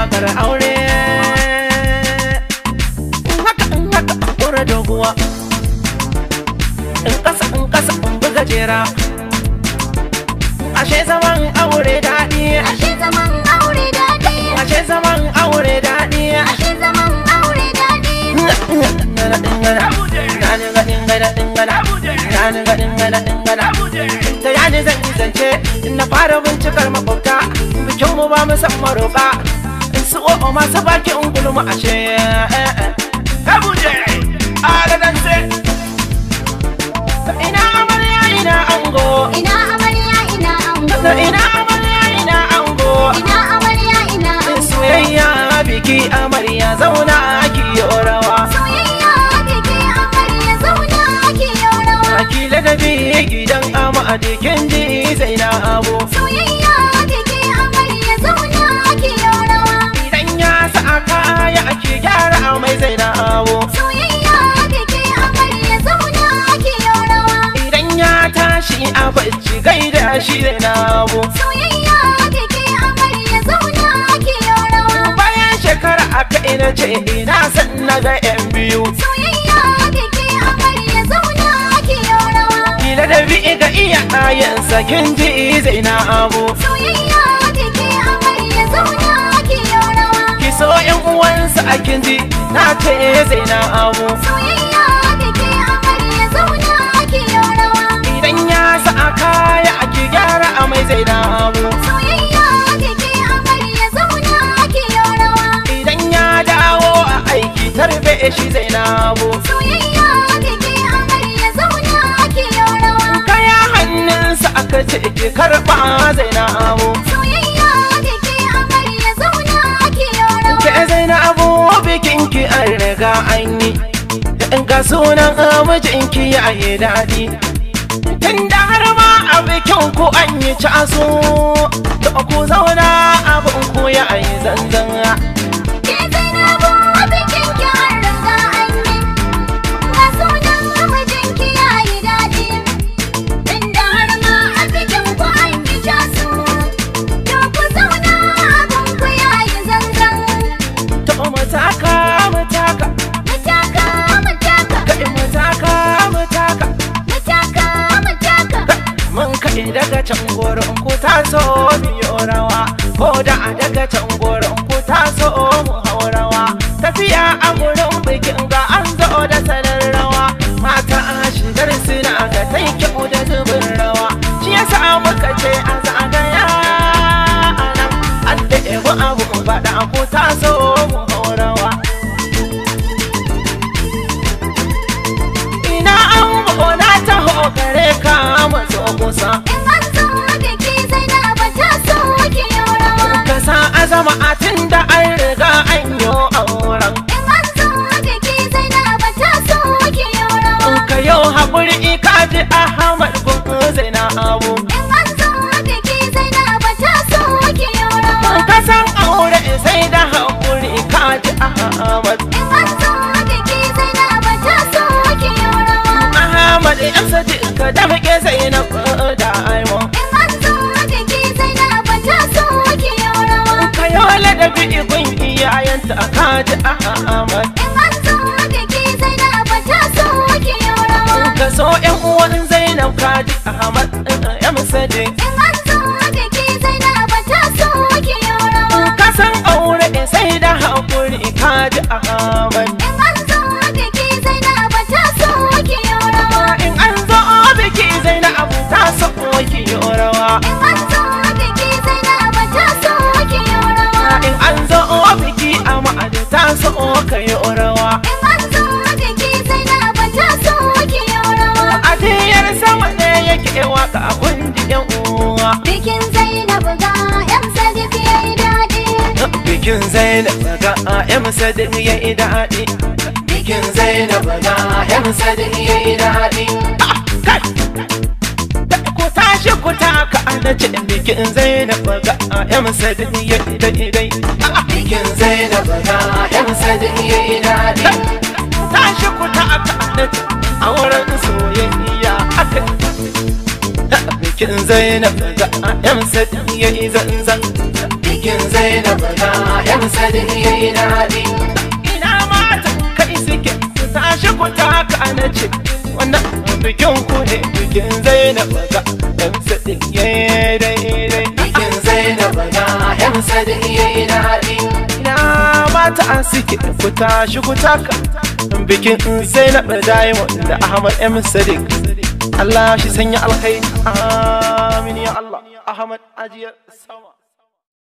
wakar aure haka kura doguwa in kasa in buga jera ashe zaman aure daɗi ashe zaman aure daɗi ashe zaman aure daɗi ashe zaman aure daɗi ta yaji zan yi zance na fara bincikar makwabta bikin mu ba mu san maroƙa su o'o masu baki in gulma ashe kabuje aladance ina amarya ina ango ina amarya ina ango ina amarya ina ango ina amarya ina ango soyayya biki amarya zauna ki rawa soyayya biki amarya zauna ki rawa akila da bi gidan ama a jikin ji sai na abu soyayya biki amarya zauna ki rawa idan ya sa kaya ake gyara mai sai na abu soyayya biki amarya zauna ki rawa idan ya tashi a bacci gaida shi sai na abu soyayya biki amarya zauna ki rawa bayan shekara aka ina ce ina san na ga yan biyu soyayya biki amarya zauna ki rawa kila da bi ga iya ayan sakin ji sai na abu soyayya biki amarya zauna ki rawa ki so yan uwansa a kin ji na ce sai na abu soyayya biki amarya zauna ki rawa idan ya sa kaya ake gyara a mai sai na abu soyayya biki amarya zauna ki rawa idan ya dawo a aiki tarbe shi sai na abu soyayya biki amarya zauna ki rawa kaya hannunsa aka ce ki karba sai na abu soyayya biki amarya zauna ki rawa ke sai na abu bikin ki an riga an yi ga sunan mijinki ya yi daɗi tunda har ma a bikin ku an yi casu da ku zauna abin ku ya yi zanzan ke zainabu bikin ki an riga an yi ga sunan mijinki yayi daɗi inda har ma a bikin ku an yi casu to ku zauna abin ku yayi zanzan to mutaka mutaka mutaka kai mutaka mutaka mun kai daga can gurin ku taso biyo rawa ko da daga can gurin ku taso mu haurawa tafiya a gurin bikin ga an zo da sanar rawa mata a shigar suna ga tai kyau da zubin rawa shi yasa muka ce a zagaya nan an da ebu abu faɗa ku taso mu haurawa ina an na taho gare ka mazo kusa in an zo biki Zainabu ta so ki rawa ka sa azama a tunda an riga an yi auren in an zo biki Zainabu ta so ki rawa ka yau haƙuri ka ji Ahmad gun Zainabu in an zo biki Zainabu ta so ki rawa ka san aure sai da haƙuri ka ji Ahmad in an zo biki Zainabu ta so ki rawa Ahmad yan sadi ka da muke Zainab da Aimon in an zo biki Zainabu ta so ki rawa ka yau ladabi gun iyayenta ka ji Ahmad in an zo biki Zainabu ta so ki rawa ka so yan uwan Zainab ka ji Ahmad yan sadi in an zo biki Zainabu ta so ki rawa ka san aure sai da haƙuri ka ji Ahmad in an zo biki Zainabu ta so ki rawa in an zo biki Zainabu ta so ki rawa in an zo biki Zainabu ta so ki rawa in an zo biki Ahmad ta so ka yi rawa in an zo biki Zainabu ta so ki rawa a tiyar sama ne yake waka kundi yan uwa bikin Zainabu ga yan sadiq yayi daɗi bikin Zainab ga M Sadiq yayi daɗi bikin Zainab ga M Sadiq yayi daɗi kai ku tashi ku taka ana ce bikin Zainab ga M Sadiq yayi daɗi bikin Zainab ga M Sadiq yayi daɗi tashi ku taka ana ce auren soyayya akai bikin Zainab ga M Sadiq yayi zanzan bikin Zainab ga yan Sadiq yayi daɗi. Ina mata kai suke ku tashi ku taka na ce wannan bikin ku ne bikin Zainab ga yan Sadiq yayi daidai. Bikin Zainab ga yan Sadiq yayi daɗi. Ina mata an suke ku tashi ku taka bikin Zainab Diamond da Ahmad M Sadiq. Allah shi sanya alkhairi amin ya Allah. Ahmad ajiyar sama.